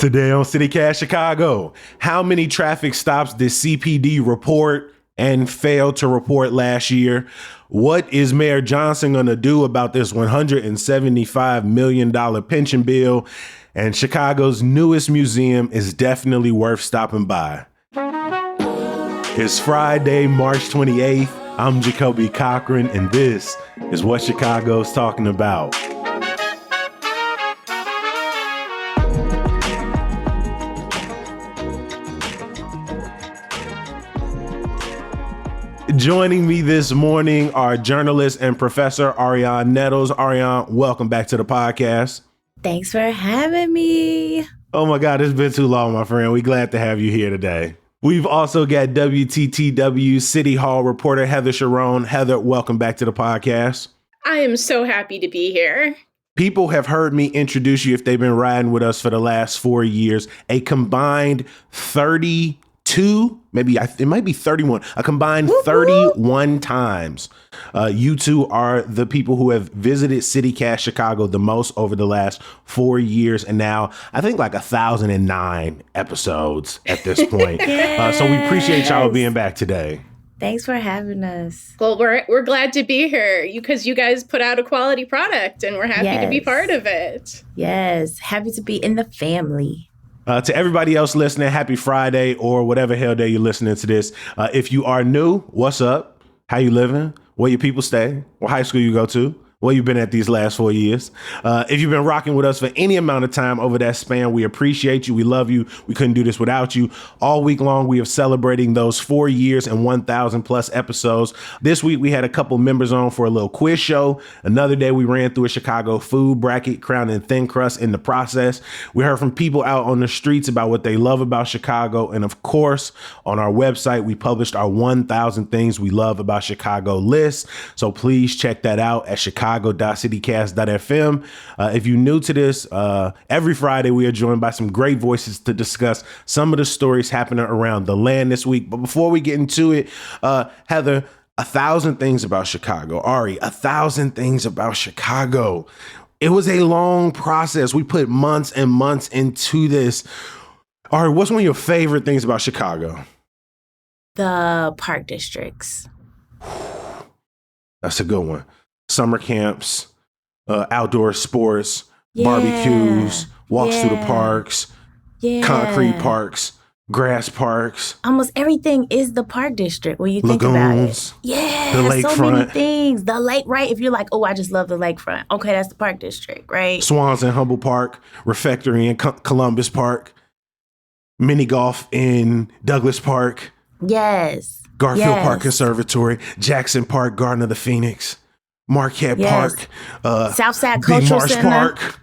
Today on CityCast Chicago, how many traffic stops did CPD report and fail to report last year? What is Mayor Johnson going to do about this $175 million pension bill? And Chicago's newest museum is definitely worth stopping by. It's Friday, March 28th. I'm Jacoby Cochran, and this is what Chicago's talking about. Joining me this morning are journalist and professor Ariane Nettles. Ariane, welcome back to the podcast. Thanks for having me. Oh my God, it's been too long, my friend. We're glad to have you here today. We've also got WTTW City Hall reporter Heather Sharon. Heather, welcome back to the podcast. I am so happy to be here. People have heard me introduce you, if they've been riding with us for the last 4 years, a combined 32, maybe it might be 31, a combined 31 times. You two are the people who have visited CityCast Chicago the most over the last 4 years. And now I think like 1,009 episodes at this point. Yes. So we appreciate y'all being back today. Thanks for having us. Well, we're glad to be here because you guys put out a quality product and we're happy to be part of it. Yes. Happy to be in the family. To everybody else listening, happy Friday or whatever hell day you're listening to this. If you are new, what's up? How you living? Where your people stay? What high school you go to? Where you been at these last 4 years? If you've been rocking with us for any amount of time over that span, we appreciate you. We love you. We couldn't do this without you. All week long, we are celebrating those 4 years and 1,000 plus episodes. This week, we had a couple members on for a little quiz show. Another day, we ran through a Chicago food bracket, crowning thin crust in the process. We heard from people out on the streets about what they love about Chicago. And of course, on our website, we published our 1,000 things we love about Chicago list. So please check that out at chicago.citycast.fm. If you're new to this, every Friday we are joined by some great voices to discuss some of the stories happening around the land this week. But before we get into it, Heather, 1,000 things about Chicago. Ari, 1,000 things about Chicago. It was a long process. We put months and months into this. Ari, what's one of your favorite things about Chicago? The park districts. That's a good one. Summer camps, outdoor sports, barbecues, walks through the parks, concrete parks, grass parks. Almost everything is the park district when you think about it. Yeah, the lakefront. So many things. The lake, right? If you're like, oh, I just love the lakefront. Okay, that's the park district, right? Swans in Humboldt Park, Refectory in Columbus Park, mini golf in Douglas Park. Yes. Garfield Park Conservatory, Jackson Park, Garden of the Phoenix. Marquette Park, Southside Cultural Center. Park,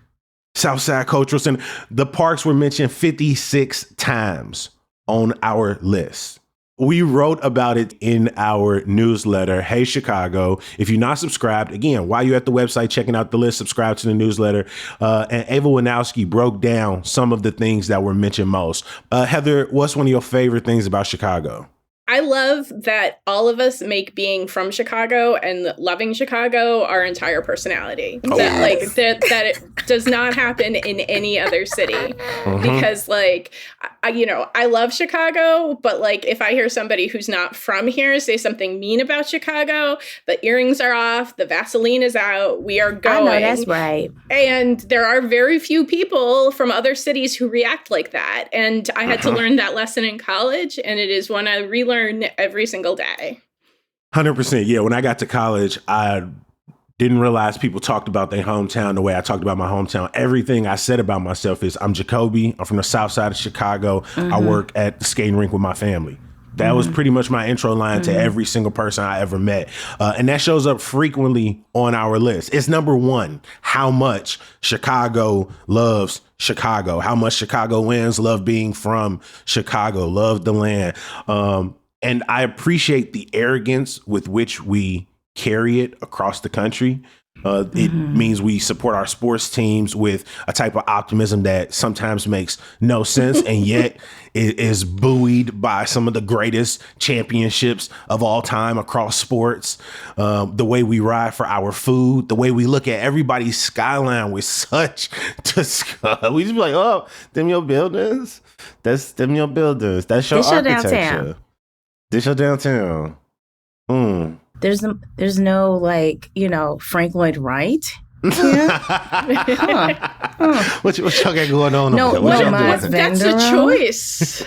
Southside Cultural Center. The parks were mentioned 56 times on our list. We wrote about it in our newsletter, Hey Chicago. If you're not subscribed, again, while you're at the website checking out the list, subscribe to the newsletter. And Ava Winowski broke down some of the things that were mentioned most. Heather, what's one of your favorite things about Chicago? I love that all of us make being from Chicago and loving Chicago our entire personality. That it does not happen in any other city. Because I love Chicago, but like if I hear somebody who's not from here say something mean about Chicago, the earrings are off, the Vaseline is out, we are going. I know, that's right. And there are very few people from other cities who react like that. And I had to learn that lesson in college, and it is one I relearn every single day. 100%. Yeah. When I got to college, I didn't realize people talked about their hometown the way I talked about my hometown. Everything I said about myself is I'm Jacoby. I'm from the south side of Chicago. I work at the skating rink with my family. That was pretty much my intro line to every single person I ever met. And that shows up frequently on our list. It's number one, how much Chicago loves Chicago, how much Chicagoans love being from Chicago, love the land. And I appreciate the arrogance with which we carry it across the country. It means we support our sports teams with a type of optimism that sometimes makes no sense and yet it is buoyed by some of the greatest championships of all time across sports. The way we ride for our food, the way we look at everybody's skyline with such disgust. We just be like, oh, them your buildings? Them your buildings. That's your architecture. Downtown. This your downtown. There's no like, Frank Lloyd Wright. Yeah. What y'all got going on? No, over there? That's a choice.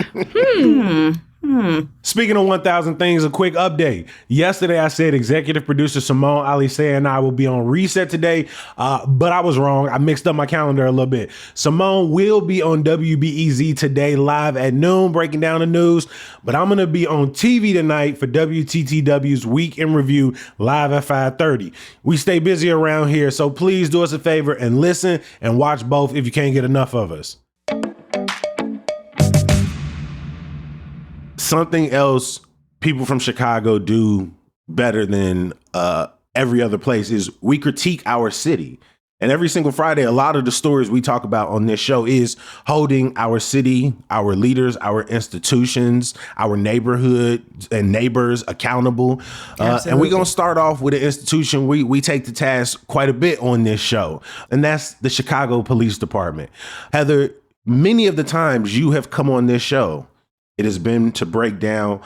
Speaking of 1,000 things, a quick update. Yesterday, I said executive producer Simone Alisea and I will be on Reset today, but I was wrong. I mixed up my calendar a little bit. Simone will be on WBEZ today live at noon, breaking down the news, but I'm going to be on TV tonight for WTTW's Week in Review live at 5:30. We stay busy around here, so please do us a favor and listen and watch both if you can't get enough of us. Something else people from Chicago do better than every other place is we critique our city. And every single Friday, a lot of the stories we talk about on this show is holding our city, our leaders, our institutions, our neighborhood and neighbors accountable. And we're going to start off with an institution we take to task quite a bit on this show. And that's the Chicago Police Department. Heather, many of the times you have come on this show, it has been to break down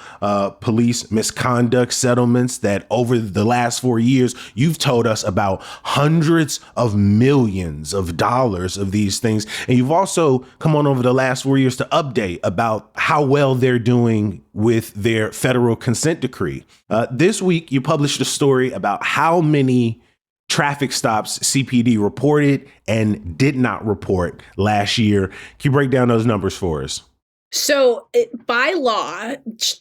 police misconduct settlements that over the last 4 years, you've told us about hundreds of millions of dollars of these things. And you've also come on over the last 4 years to update about how well they're doing with their federal consent decree. This week, you published a story about how many traffic stops CPD reported and did not report last year. Can you break down those numbers for us? So by law,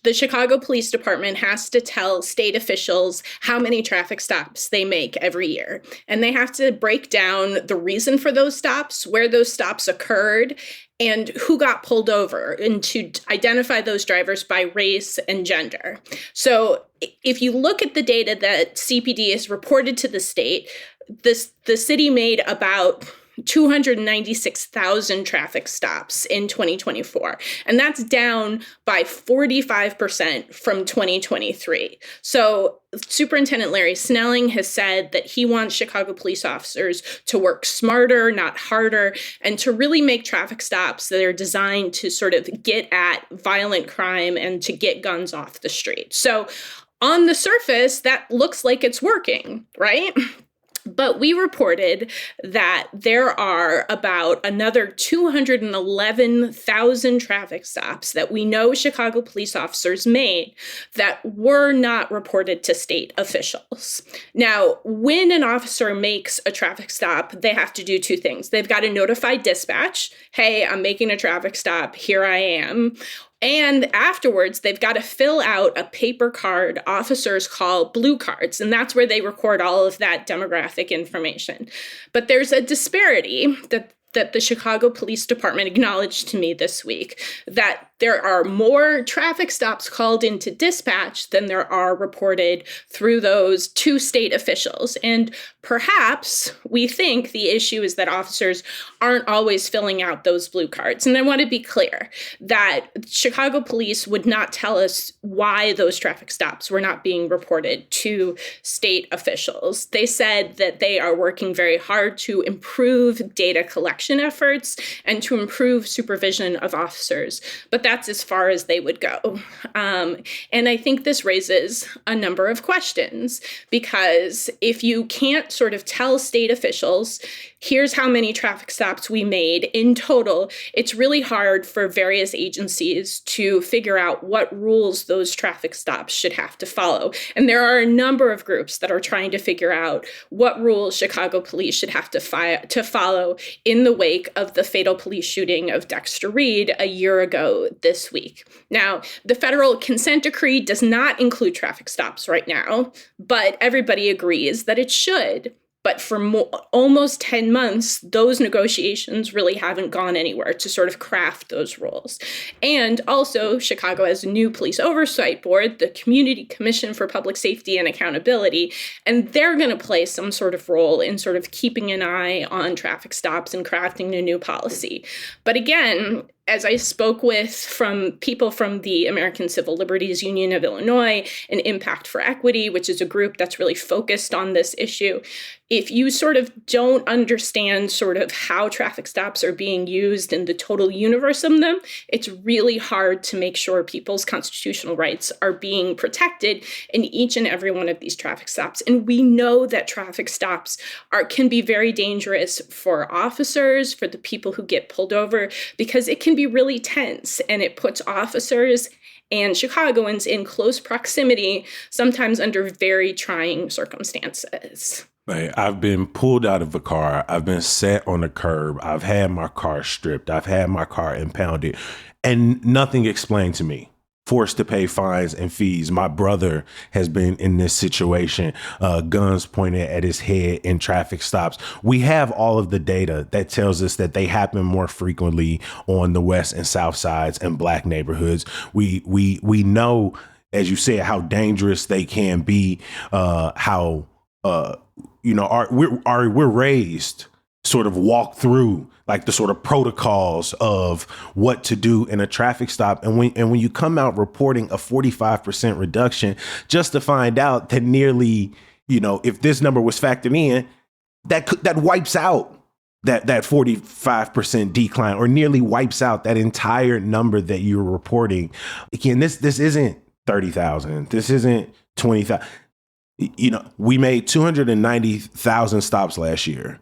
the Chicago Police Department has to tell state officials how many traffic stops they make every year. And they have to break down the reason for those stops, where those stops occurred, and who got pulled over, and to identify those drivers by race and gender. So if you look at the data that CPD has reported to the state, the city made about 296,000 traffic stops in 2024. And that's down by 45% from 2023. So Superintendent Larry Snelling has said that he wants Chicago police officers to work smarter, not harder, and to really make traffic stops that are designed to sort of get at violent crime and to get guns off the street. So on the surface, that looks like it's working, right? But we reported that there are about another 211,000 traffic stops that we know Chicago police officers made that were not reported to state officials. Now, when an officer makes a traffic stop, they have to do two things. They've got to notify dispatch, hey, I'm making a traffic stop, here I am. And afterwards, they've got to fill out a paper card officers call blue cards. And that's where they record all of that demographic information. But there's a disparity that the Chicago Police Department acknowledged to me this week, that there are more traffic stops called into dispatch than there are reported through those two state officials. And perhaps we think the issue is that officers aren't always filling out those blue cards. And I want to be clear that Chicago police would not tell us why those traffic stops were not being reported to state officials. They said that they are working very hard to improve data collection efforts and to improve supervision of officers. But that's as far as they would go. And I think this raises a number of questions, because if you can't sort of tell state officials, here's how many traffic stops we made in total, it's really hard for various agencies to figure out what rules those traffic stops should have to follow. And there are a number of groups that are trying to figure out what rules Chicago police should have to follow in the wake of the fatal police shooting of Dexter Reed a year ago this week. Now, the federal consent decree does not include traffic stops right now, but everybody agrees that it should. But for almost 10 months, those negotiations really haven't gone anywhere to sort of craft those rules. And also, Chicago has a new police oversight board, the Community Commission for Public Safety and Accountability, and they're going to play some sort of role in sort of keeping an eye on traffic stops and crafting a new policy. But again, as I spoke with from people from the American Civil Liberties Union of Illinois and Impact for Equity, which is a group that's really focused on this issue, if you sort of don't understand sort of how traffic stops are being used in the total universe of them, it's really hard to make sure people's constitutional rights are being protected in each and every one of these traffic stops. And we know that traffic stops can be very dangerous for officers, for the people who get pulled over, because it can be really tense and it puts officers and Chicagoans in close proximity, sometimes under very trying circumstances. Hey, I've been pulled out of a car. I've been sat on the curb. I've had my car stripped. I've had my car impounded, and nothing explained to me. Forced to pay fines and fees. My brother has been in this situation, guns pointed at his head in traffic stops. We have all of the data that tells us that they happen more frequently on the west and south sides and black neighborhoods. We know, as you said, how dangerous they can be, how we're raised sort of walk through like the sort of protocols of what to do in a traffic stop. And when you come out reporting a 45% reduction, just to find out that nearly, if this number was factored in, that wipes out that 45% decline, or nearly wipes out that entire number that you're reporting. Again, this isn't 30,000. This isn't 20,000. We made 290,000 stops last year.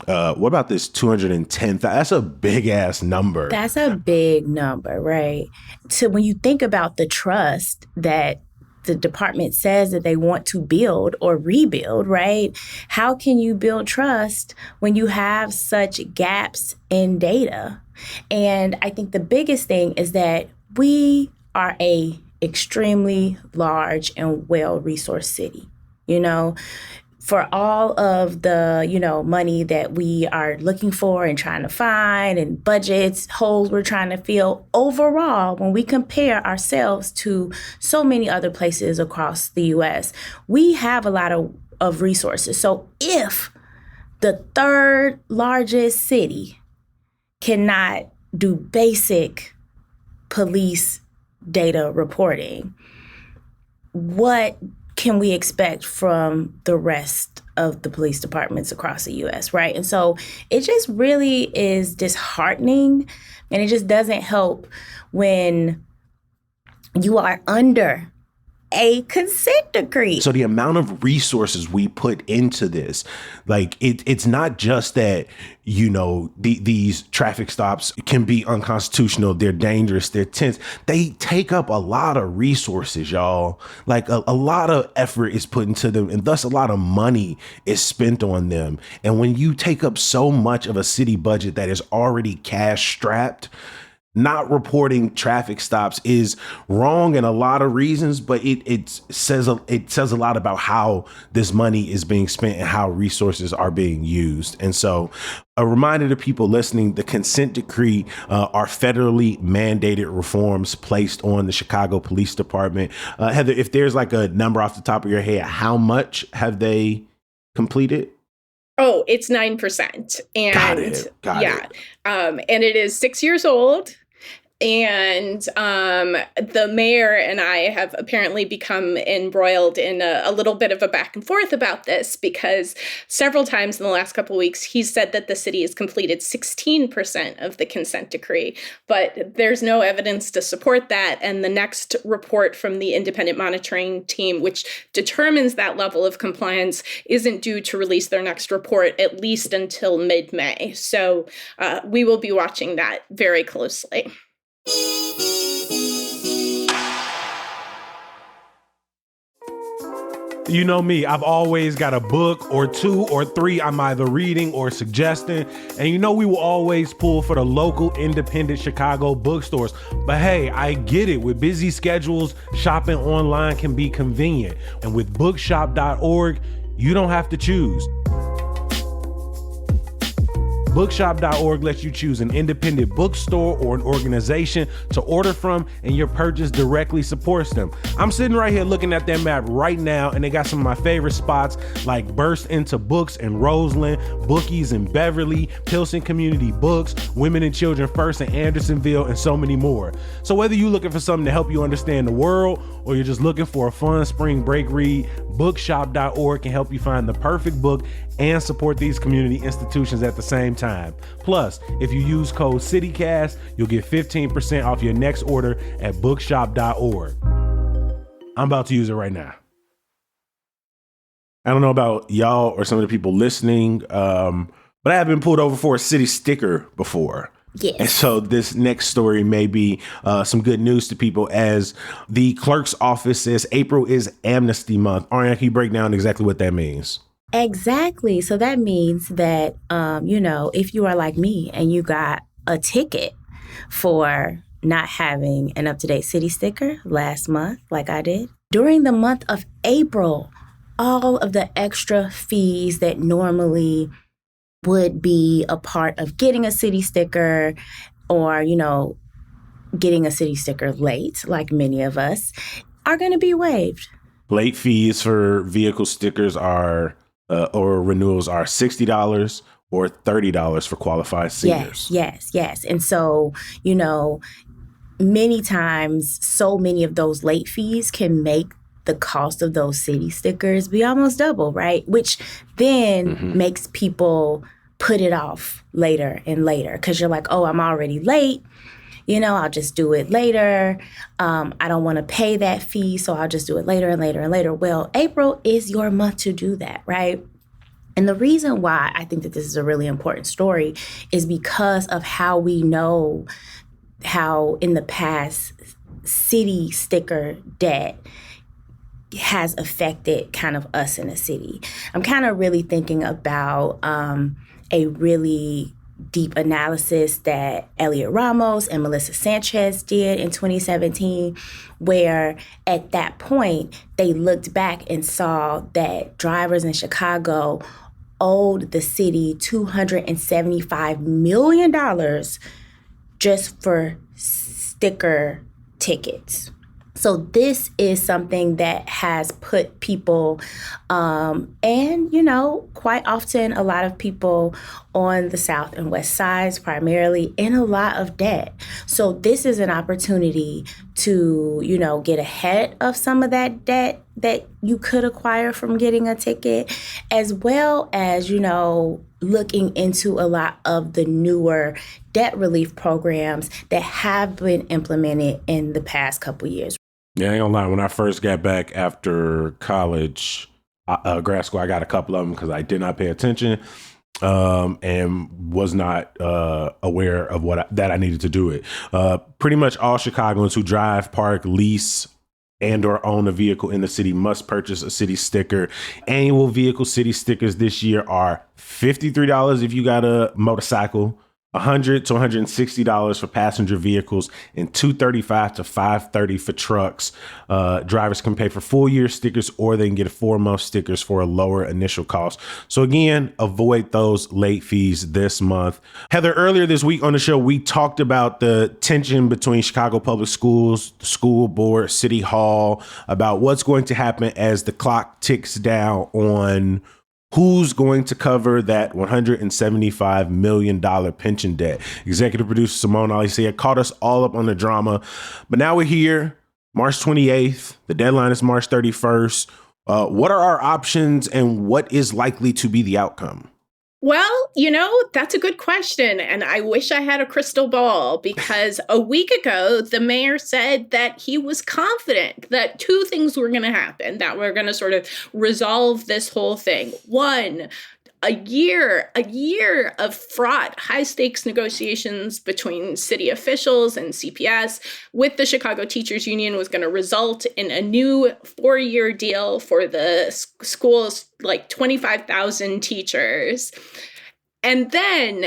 What about this 210,000? That's a big ass number. That's a big number, right? So when you think about the trust that the department says that they want to build or rebuild, right? How can you build trust when you have such gaps in data? And I think the biggest thing is that we are a extremely large and well-resourced city, for all of the, money that we are looking for and trying to find, and budgets, holes we're trying to fill. Overall, when we compare ourselves to so many other places across the U.S., we have a lot of resources. So if the third largest city cannot do basic police data reporting, what can we expect from the rest of the police departments across the U.S., right? And so it just really is disheartening, and it just doesn't help when you are under a consent decree. So the amount of resources we put into this, like it's not just that, these traffic stops can be unconstitutional. They're dangerous. They're tense. They take up a lot of resources, y'all. Like a lot of effort is put into them, and thus a lot of money is spent on them. And when you take up so much of a city budget that is already cash strapped, not reporting traffic stops is wrong in a lot of reasons, but it says a lot about how this money is being spent and how resources are being used. And so a reminder to people listening, the consent decree are federally mandated reforms placed on the Chicago Police Department. Heather, if there's like a number off the top of your head, how much have they completed? Oh, it's 9%. And Got it. And it is 6 years old. And the mayor and I have apparently become embroiled in a little bit of a back and forth about this, because several times in the last couple of weeks, he's said that the city has completed 16% of the consent decree, but there's no evidence to support that. And the next report from the independent monitoring team, which determines that level of compliance, isn't due to release their next report at least until mid-May. So we will be watching that very closely. You know me, I've always got a book or two or three I'm either reading or suggesting. And we will always pull for the local independent Chicago bookstores. But hey, I get it. With busy schedules, shopping online can be convenient. And with bookshop.org, You don't have to choose. Bookshop.org lets you choose an independent bookstore or an organization to order from, and your purchase directly supports them. I'm sitting right here looking at their map right now, and they got some of my favorite spots like Burst Into Books in Roseland, Bookies in Beverly, Pilsen Community Books, Women and Children First in Andersonville, and so many more. So whether you're looking for something to help you understand the world or you're just looking for a fun spring break read, Bookshop.org can help you find the perfect book and support these community institutions at the same time. Plus, if you use code CityCast, you'll get 15% off your next order at bookshop.org. I'm about to use it right now. I don't know about y'all or some of the people listening, but I have been pulled over for a city sticker before. Yes. And so this next story may be some good news to people, as the clerk's office says April is Amnesty Month. Ariana, can you break down exactly what that means? Exactly. So that means that, if you are like me and you got a ticket for not having an up-to-date city sticker last month, like I did, during the month of April, all of the extra fees that normally would be a part of getting a city sticker or, getting a city sticker late, like many of us, are going to be waived. Late fees for vehicle stickers are or renewals are $60 or $30 for qualified seniors. Yes. And so, many times, so many of those late fees can make the cost of those city stickers be almost double, right? Which then makes people put it off later and later because you're like, oh, I'm already late. I'll just do it later. I don't want to pay that fee, so I'll just do it later and later and later. Well, April is your month to do that, right? And the reason why I think that this is a really important story is because of how we know how in the past city sticker debt has affected kind of us in the city. I'm kind of really thinking about a really deep analysis that Elliot Ramos and Melissa Sanchez did in 2017, where at that point, they looked back and saw that drivers in Chicago owed the city $275 million just for sticker tickets. So this is something that has put people, quite often a lot of people on the South and West Sides primarily, in a lot of debt. So this is an opportunity to, get ahead of some of that debt that you could acquire from getting a ticket, as well as, looking into a lot of the newer debt relief programs that have been implemented in the past couple years. Yeah, I ain't gonna lie. When I first got back after college, grad school, I got a couple of them because I did not pay attention and was not aware of that I needed to do it. Pretty much all Chicagoans who drive, park, lease, and or own a vehicle in the city must purchase a city sticker. Annual vehicle city stickers this year are $53 if you got a motorcycle, $100 to $160 for passenger vehicles, and $235 to $530 for trucks. Drivers can pay for full year stickers, or they can get 4-month stickers for a lower initial cost. So again, avoid those late fees this month. Heather, earlier this week on the show, we talked about the tension between Chicago Public Schools, the school board, City Hall, about what's going to happen as the clock ticks down on who's going to cover that $175 million pension debt. Executive producer Simone Alicea caught us all up on the drama. But now we're here, March 28th. The deadline is March 31st. What are our options and what is likely to be the outcome? Well, that's a good question. And I wish I had a crystal ball, because a week ago, the mayor said that he was confident that two things were going to happen, that we're going to sort of resolve this whole thing. One, a year of fraught, high-stakes negotiations between city officials and CPS with the Chicago Teachers Union was going to result in a new 4-year deal for the school's 25,000 teachers. And then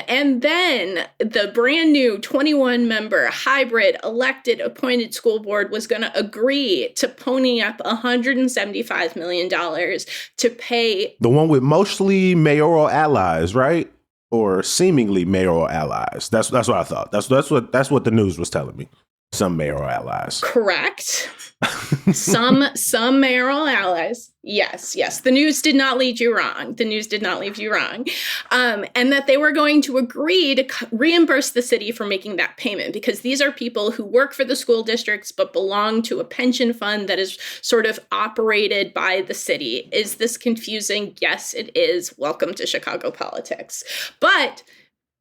the brand new 21 member hybrid elected appointed school board was going to agree to pony up $175 million to pay. The one with mostly mayoral allies, right? Or seemingly mayoral allies. That's what I thought. That's what the news was telling me. Some mayoral allies. Correct. some mayoral allies. Yes. The news did not lead you wrong. And that they were going to agree to reimburse the city for making that payment, because these are people who work for the school districts but belong to a pension fund that is sort of operated by the city. Is this confusing? Yes, it is. Welcome to Chicago politics. But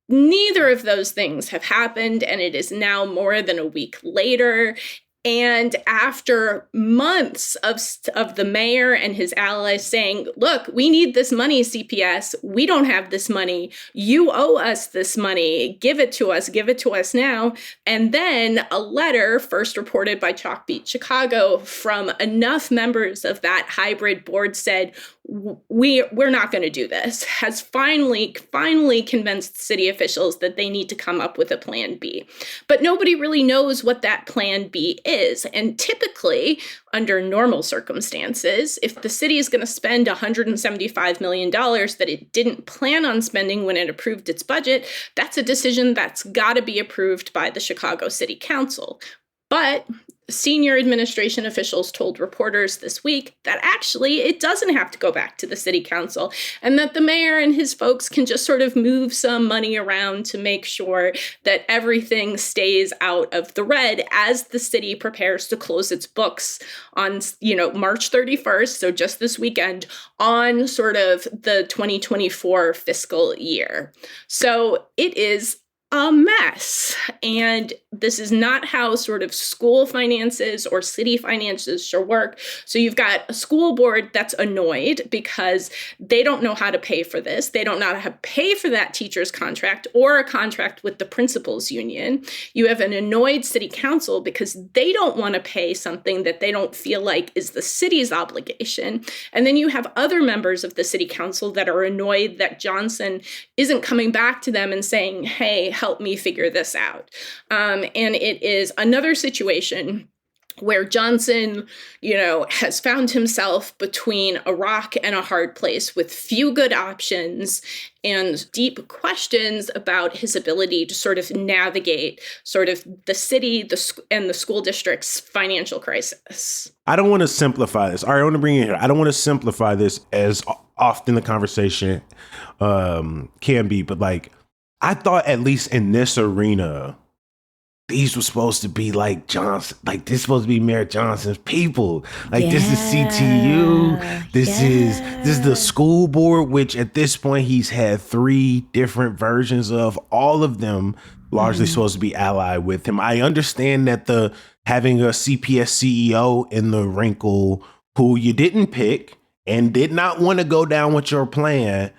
neither of those things have happened, and it is now more than a week later. And after months of the mayor and his allies saying, look, we need this money, CPS. We don't have this money. You owe us this money. Give it to us now. And then a letter, first reported by Chalkbeat Chicago, from enough members of that hybrid board said, we're not going to do this, has finally convinced city officials that they need to come up with a plan B. But nobody really knows what that plan B is. And typically, under normal circumstances, if the city is going to spend $175 million that it didn't plan on spending when it approved its budget, that's a decision that's got to be approved by the Chicago City Council. But senior administration officials told reporters this week that actually it doesn't have to go back to the city council, and that the mayor and his folks can just sort of move some money around to make sure that everything stays out of the red as the city prepares to close its books on, March 31st, so just this weekend, on sort of the 2024 fiscal year. So it is a mess. And this is not how sort of school finances or city finances should work. So you've got a school board that's annoyed because they don't know how to pay for this. They don't know how to pay for that teacher's contract or a contract with the principals union. You have an annoyed city council because they don't want to pay something that they don't feel like is the city's obligation. And then you have other members of the city council that are annoyed that Johnson isn't coming back to them and saying, hey, help me figure this out. And it is another situation where Johnson, has found himself between a rock and a hard place with few good options and deep questions about his ability to sort of navigate sort of the city and the school district's financial crisis. I don't want to simplify this. All right, I want to bring you here. I don't want to simplify this as often the conversation can be, but I thought at least in this arena, these were supposed to be like Johnson, this is supposed to be Mayor Johnson's people. This is CTU. This is the school board, which at this point he's had 3 different versions of, all of them largely supposed to be allied with him. I understand that having a CPS CEO in the wrinkle who you didn't pick and did not want to go down with your plan,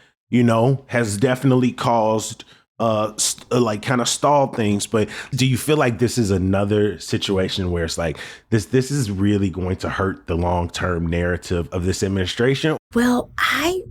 has definitely caused kind of stall things. But do you feel like this is another situation where it's this is really going to hurt the long-term narrative of this administration? Well, I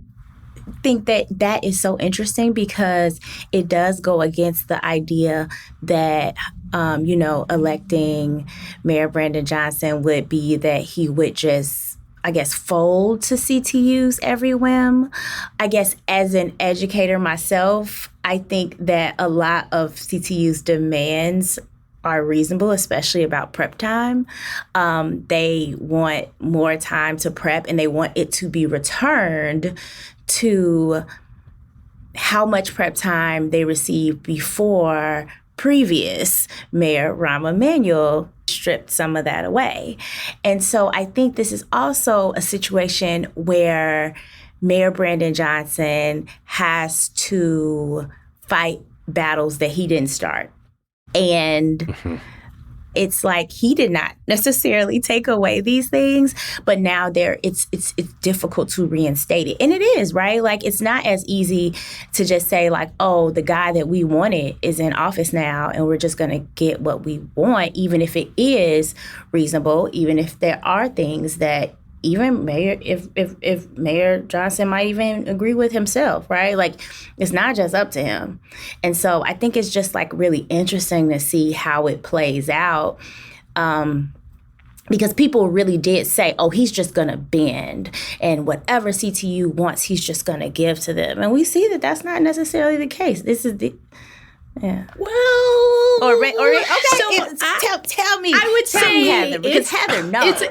think that is so interesting because it does go against the idea that electing Mayor Brandon Johnson would be that he would just, I guess, fold to CTU's every whim. I guess as an educator myself, I think that a lot of CTU's demands are reasonable, especially about prep time. They want more time to prep, and they want it to be returned to how much prep time they received before previous Mayor Rahm Emanuel stripped some of that away. And so I think this is also a situation where Mayor Brandon Johnson has to fight battles that he didn't start. And it's he did not necessarily take away these things, but now it's difficult to reinstate it. And it is, right? It's not as easy to just say oh, the guy that we wanted is in office now and we're just going to get what we want, even if it is reasonable, even if there are things that even Mayor, if Mayor Johnson might even agree with himself, right? Like, it's not just up to him. And so I think it's just like really interesting to see how it plays out. Because people really did say, oh, he's just going to bend, and whatever CTU wants, he's just going to give to them. And we see that that's not necessarily the case. This is the, yeah. Well, okay. So tell me. I would tell say me, Heather, because Heather knows.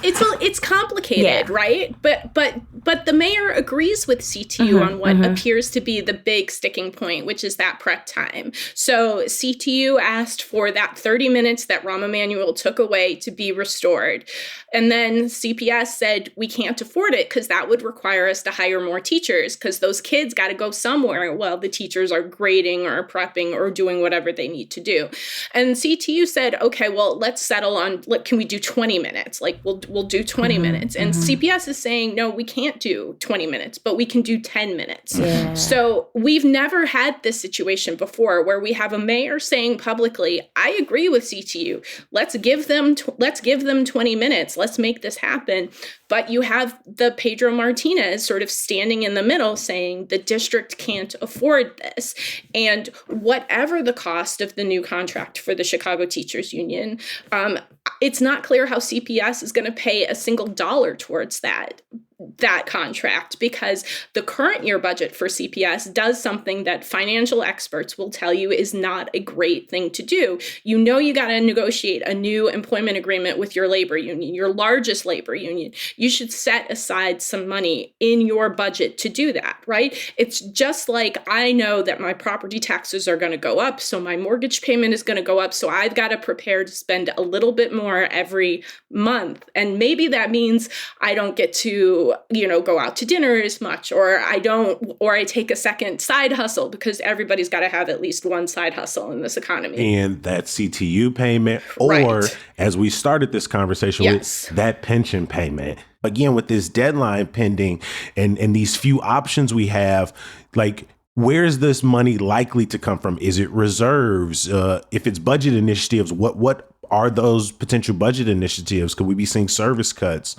It's complicated, right? But the mayor agrees with CTU on what appears to be the big sticking point, which is that prep time. So CTU asked for that 30 minutes that Rahm Emanuel took away to be restored. And then CPS said, we can't afford it because that would require us to hire more teachers because those kids got to go somewhere while the teachers are grading or prepping or doing whatever they need to do. And CTU said, okay, well, let's settle on, can we do 20 minutes? Like, we'll do 20 minutes. And CPS is saying, no, we can't do 20 minutes, but we can do 10 minutes. Yeah. So we've never had this situation before where we have a mayor saying publicly, I agree with CTU. Let's give them 20 minutes. Let's make this happen. But you have the Pedro Martinez sort of standing in the middle saying the district can't afford this. And whatever the cost of the new contract for the Chicago Teachers Union, it's not clear how CPS is going to pay a single dollar towards that contract because the current year budget for CPS does something that financial experts will tell you is not a great thing to do. You know, you got to negotiate a new employment agreement with your labor union, your largest labor union. You should set aside some money in your budget to do that, right? It's just like I know that my property taxes are going to go up, so my mortgage payment is going to go up, so I've got to prepare to spend a little bit more every month. And maybe that means I don't get to go out to dinner as much, or I take a second side hustle because everybody's got to have at least one side hustle in this economy. And that CTU payment, or Right. as we started this conversation Yes. with, that pension payment. Again, with this deadline pending and these few options we have, like, where is this money likely to come from? Is it reserves? If it's budget initiatives, what are those potential budget initiatives? Could we be seeing service cuts?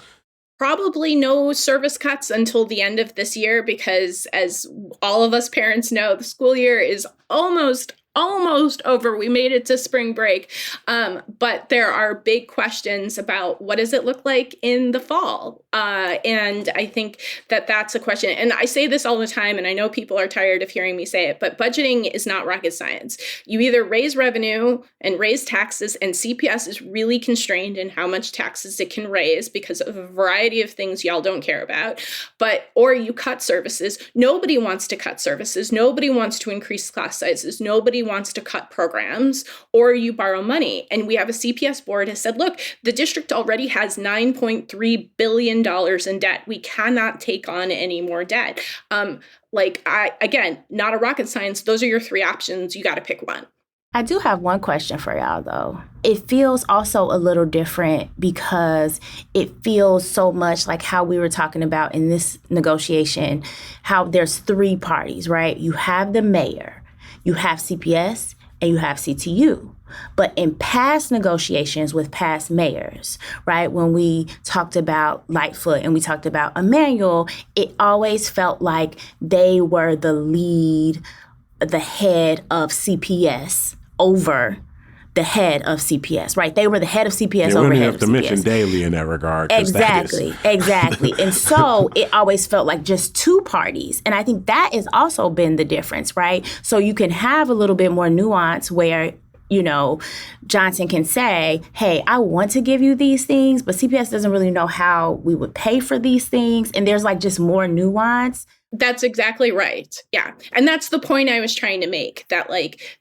Probably no service cuts until the end of this year because, as all of us parents know, the school year is almost over. We made it to spring break. But there are big questions about what does it look like in the fall? And I think that that's a question. And I say this all the time, and I know people are tired of hearing me say it, but budgeting is not rocket science. You either raise revenue and raise taxes, and CPS is really constrained in how much taxes it can raise because of a variety of things y'all don't care about, or you cut services. Nobody wants to cut services. Nobody wants to increase class sizes. Nobody wants to cut programs, or you borrow money. And we have a CPS board has said, look, the district already has $9.3 billion in debt. We cannot take on any more debt. Again, not a rocket science. Those are your three options. You got to pick one. I do have one question for y'all, though. It feels also a little different because it feels so much like how we were talking about in this negotiation, how there's three parties, right? You have the mayor, you have CPS, and you have CTU. But in past negotiations with past mayors, right, when we talked about Lightfoot and we talked about Emanuel, it always felt like they were the head of CPS over the head of CPS, right? They were the head of CPS over head of CPS. We have to mention Daley in that regard. Exactly. And so it always felt like just two parties. And I think that has also been the difference, right? So you can have a little bit more nuance where, Johnson can say, hey, I want to give you these things, but CPS doesn't really know how we would pay for these things. And there's like just more nuance. That's exactly right. Yeah. And that's the point I was trying to make, that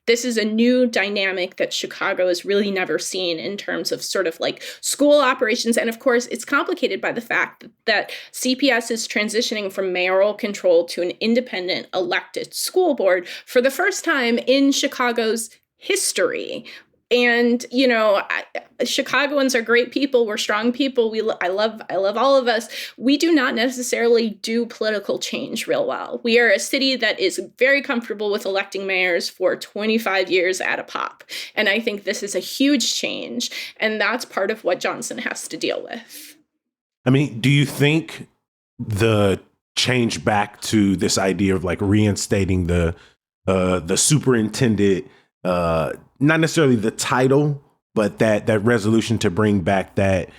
this is a new dynamic that Chicago has really never seen in terms of sort of school operations. And of course, it's complicated by the fact that CPS is transitioning from mayoral control to an independent elected school board for the first time in Chicago's history. And, Chicagoans are great people. We're strong people. I love all of us. We do not necessarily do political change real well. We are a city that is very comfortable with electing mayors for 25 years at a pop. And I think this is a huge change. And that's part of what Johnson has to deal with. I mean, do you think the change back to this idea of like reinstating the superintendent, not necessarily the title, but that resolution to bring back that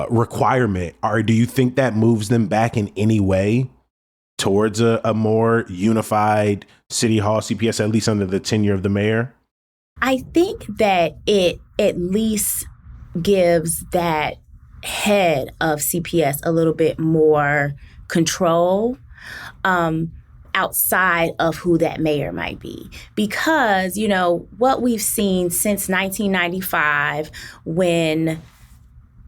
requirement, or do you think that moves them back in any way towards a more unified city hall CPS, at least under the tenure of the mayor? I think that it at least gives that head of CPS a little bit more control outside of who that mayor might be. Because, what we've seen since 1995, when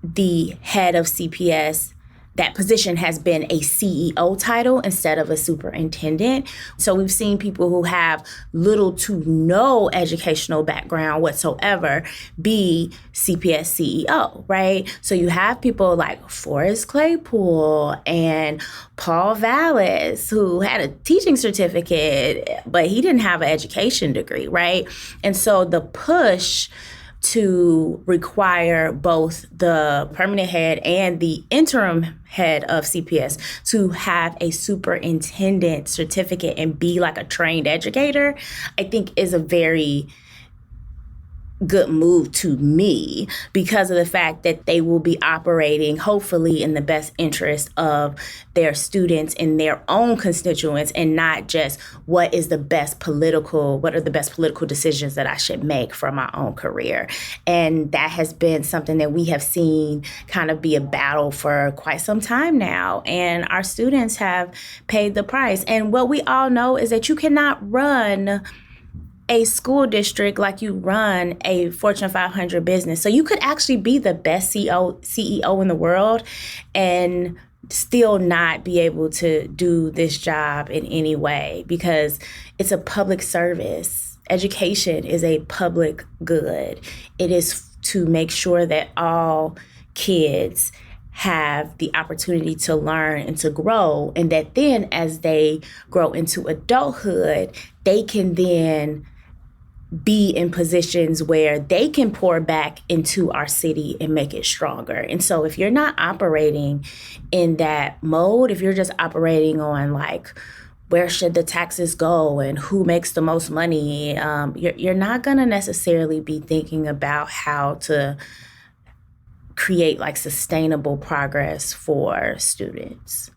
the head of CPS, that position has been a CEO title instead of a superintendent. So we've seen people who have little to no educational background whatsoever be CPS CEO, right? So you have people like Forrest Claypool and Paul Vallis, who had a teaching certificate, but he didn't have an education degree, right? And so the push to require both the permanent head and the interim head of CPS to have a superintendent certificate and be like a trained educator, I think is a very good move to me, because of the fact that they will be operating hopefully in the best interest of their students and their own constituents, and not just what are the best political decisions that I should make for my own career. And that has been something that we have seen kind of be a battle for quite some time now. And our students have paid the price. And what we all know is that you cannot run a school district like you run a Fortune 500 business. So you could actually be the best CEO in the world and still not be able to do this job in any way, because it's a public service. Education is a public good. It is to make sure that all kids have the opportunity to learn and to grow, and that then as they grow into adulthood, they can then be in positions where they can pour back into our city and make it stronger. And so if you're not operating in that mode, if you're just operating on like, where should the taxes go and who makes the most money, you're not going to necessarily be thinking about how to create like sustainable progress for students.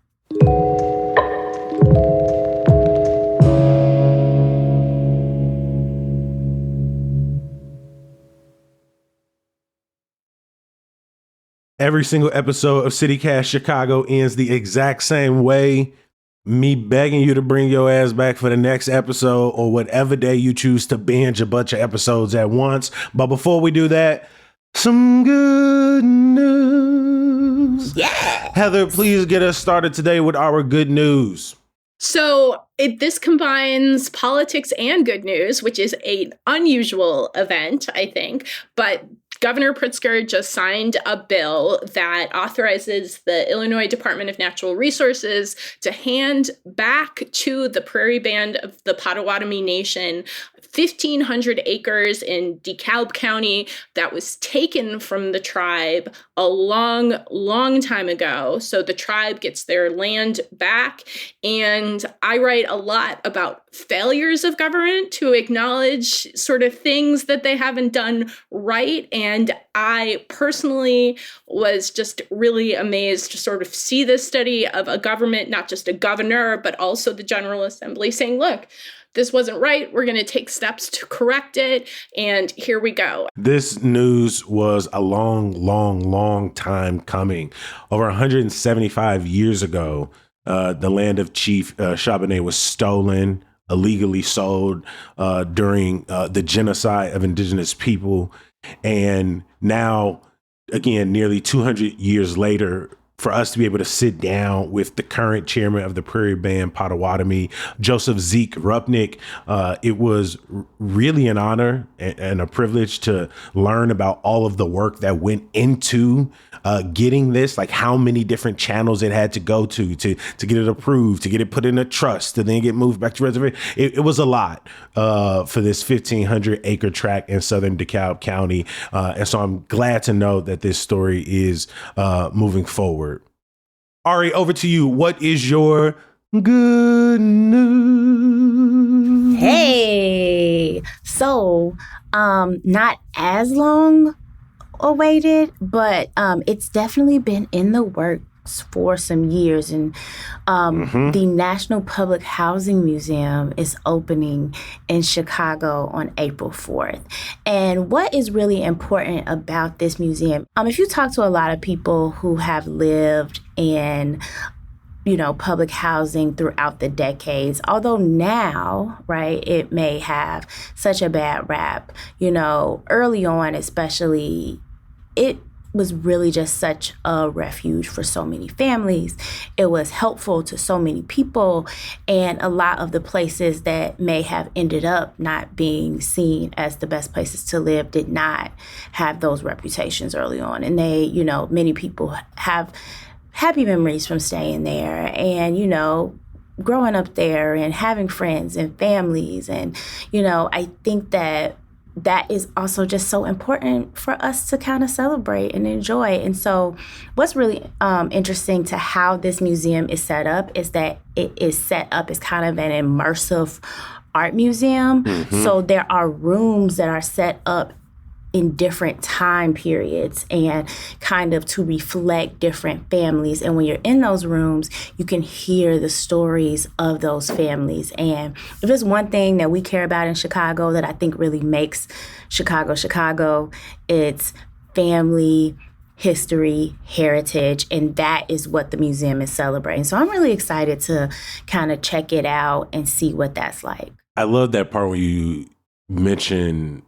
Every single episode of CityCast Chicago ends the exact same way. Me begging you to bring your ass back for the next episode, or whatever day you choose to binge a bunch of episodes at once. But before we do that, some good news. Yeah. Heather, please get us started today with our good news. So this combines politics and good news, which is an unusual event, I think. But Governor Pritzker just signed a bill that authorizes the Illinois Department of Natural Resources to hand back to the Prairie Band of the Potawatomi Nation 1,500 acres in DeKalb County that was taken from the tribe a long, long time ago. So the tribe gets their land back. And I write a lot about failures of government to acknowledge sort of things that they haven't done right. And I personally was just really amazed to sort of see this study of a government, not just a governor, but also the General Assembly saying, look, this wasn't right. We're going to take steps to correct it. And here we go. This news was a long, long, long time coming. Over 175 years ago, the land of Chief Charbonnet was stolen, illegally sold during the genocide of indigenous people. And now, again, nearly 200 years later, for us to be able to sit down with the current chairman of the Prairie Band Potawatomi, Joseph Zeke Rupnick, it was really an honor and a privilege to learn about all of the work that went into getting this, like how many different channels it had to go to get it approved, to get it put in a trust, to then get moved back to reservation. It was a lot for this 1,500 acre tract in southern DeKalb County. And so I'm glad to know that this story is moving forward. Ari, over to you. What is your good news? Hey, so not as long awaited, but it's definitely been in the works for some years. And the National Public Housing Museum is opening in Chicago on April 4th. And what is really important about this museum, if you talk to a lot of people who have lived in public housing throughout the decades, although now, right, it may have such a bad rap, early on especially, it was really just such a refuge for so many families. It was helpful to so many people, and a lot of the places that may have ended up not being seen as the best places to live did not have those reputations early on. And they, many people have happy memories from staying there and, growing up there and having friends and families. And, I think that is also just so important for us to kind of celebrate and enjoy. And so what's really interesting to how this museum is set up is that it is set up as kind of an immersive art museum. So there are rooms that are set up in different time periods and kind of to reflect different families. And when you're in those rooms, you can hear the stories of those families. And if there's one thing that we care about in Chicago that I think really makes Chicago, Chicago, it's family, history, heritage, and that is what the museum is celebrating. So I'm really excited to kind of check it out and see what that's like. I love that part where you mention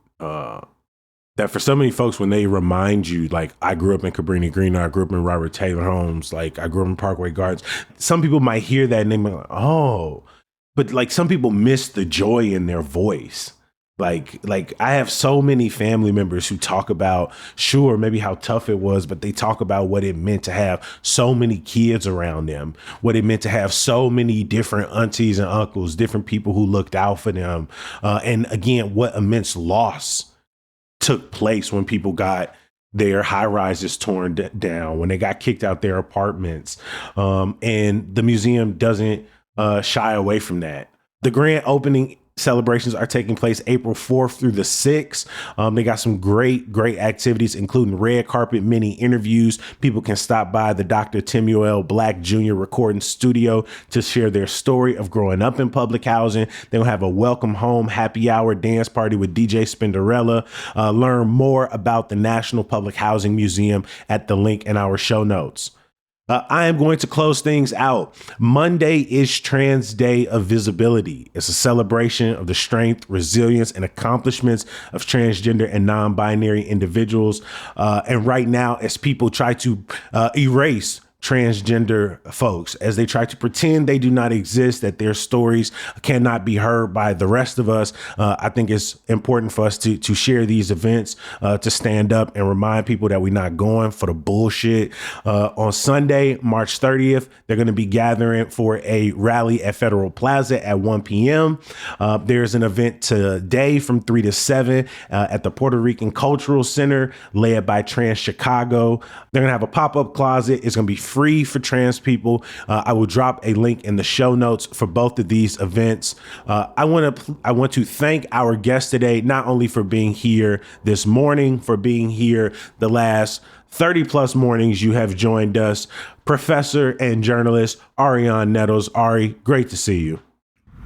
that for so many folks, when they remind you, like, I grew up in Cabrini Green, or I grew up in Robert Taylor Homes, like I grew up in Parkway Gardens. Some people might hear that and they might be like, oh, but like some people miss the joy in their voice. Like I have so many family members who talk about, sure, maybe how tough it was, but they talk about what it meant to have so many kids around them, what it meant to have so many different aunties and uncles, different people who looked out for them. And again, what immense loss took place when people got their high rises torn down, when they got kicked out their apartments. And the museum doesn't shy away from that. The grand opening celebrations are taking place April 4th through the 6th. They got some great activities, including red carpet mini interviews. People can stop by the Dr. Timuel Black Jr. recording studio to share their story of growing up in public housing. They'll have a welcome home happy hour dance party with DJ Spinderella. Learn more about the National Public Housing Museum at the link in our show notes. I am going to close things out. Monday is Trans Day of Visibility. It's a celebration of the strength, resilience, and accomplishments of transgender and non-binary individuals. And right now, as people try to erase transgender folks, as they try to pretend they do not exist, that their stories cannot be heard by the rest of us, I think it's important for us to share these events, to stand up and remind people that we're not going for the bullshit. On Sunday, March 30th, they're going to be gathering for a rally at Federal Plaza at 1 p.m. There's an event today from 3 to 7 at the Puerto Rican Cultural Center, led by Trans Chicago. They're going to have a pop-up closet. It's going to be free for trans people. I will drop a link in the show notes for both of these events. I want to thank our guest today, not only for being here this morning, for being here the last 30 plus mornings you have joined us, Professor and journalist Ariane Nettles. Ari, great to see you.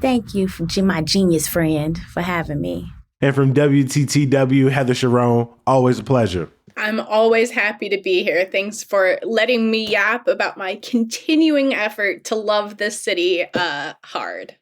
Thank you, my genius friend, for having me. And from WTTW, Heather Sharon, always a pleasure. I'm always happy to be here. Thanks for letting me yap about my continuing effort to love this city hard.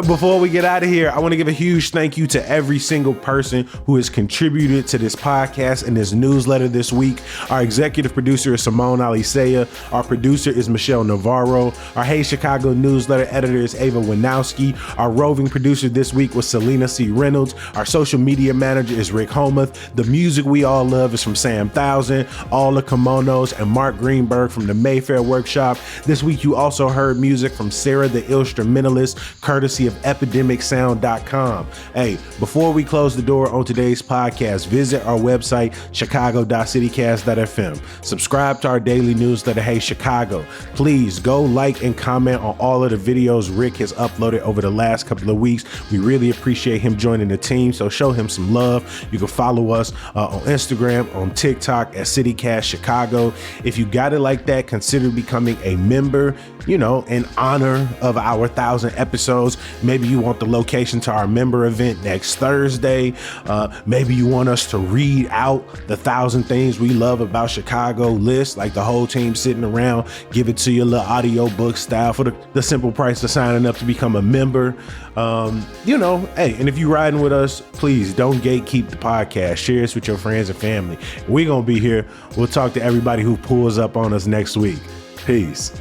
Before we get out of here, I want to give a huge thank you to every single person who has contributed to this podcast and this newsletter this week. Our executive producer is Simone Alisea. Our producer is Michelle Navarro. Our Hey Chicago newsletter editor is Ava Winowski. Our roving producer this week was Selena C. Reynolds. Our social media manager is Rick Homuth. The music we all love is from Sam Thousand, All the Kimonos, and Mark Greenberg from the Mayfair Workshop. This week, you also heard music from Sarah the Instrumentalist, courtesy of epidemicsound.com. Hey, before we close the door on today's podcast, visit our website, chicago.citycast.fm. Subscribe to our daily newsletter, Hey Chicago. Please go like and comment on all of the videos Rick has uploaded over the last couple of weeks. We really appreciate him joining the team, so show him some love. You can follow us on Instagram, on TikTok at CityCast Chicago. If you got it like that, consider becoming a member, in honor of our 1,000 episodes. Maybe you want the location to our member event next Thursday. Maybe you want us to read out the 1,000 things we love about Chicago list, like the whole team sitting around, give it to you a little audio book style for the simple price of signing up to become a member. Hey, and if you're riding with us, please don't gatekeep the podcast. Share us with your friends and family. We're going to be here. We'll talk to everybody who pulls up on us next week. Peace.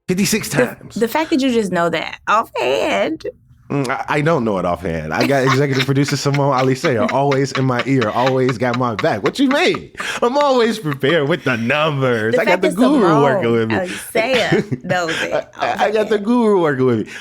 56 times. The fact that you just know that offhand. I don't know it offhand. I got executive producer Simone Alisea always in my ear, always got my back. What you mean? I'm always prepared with the numbers. I got the guru working with me. Alisea knows it. I got the guru working with me.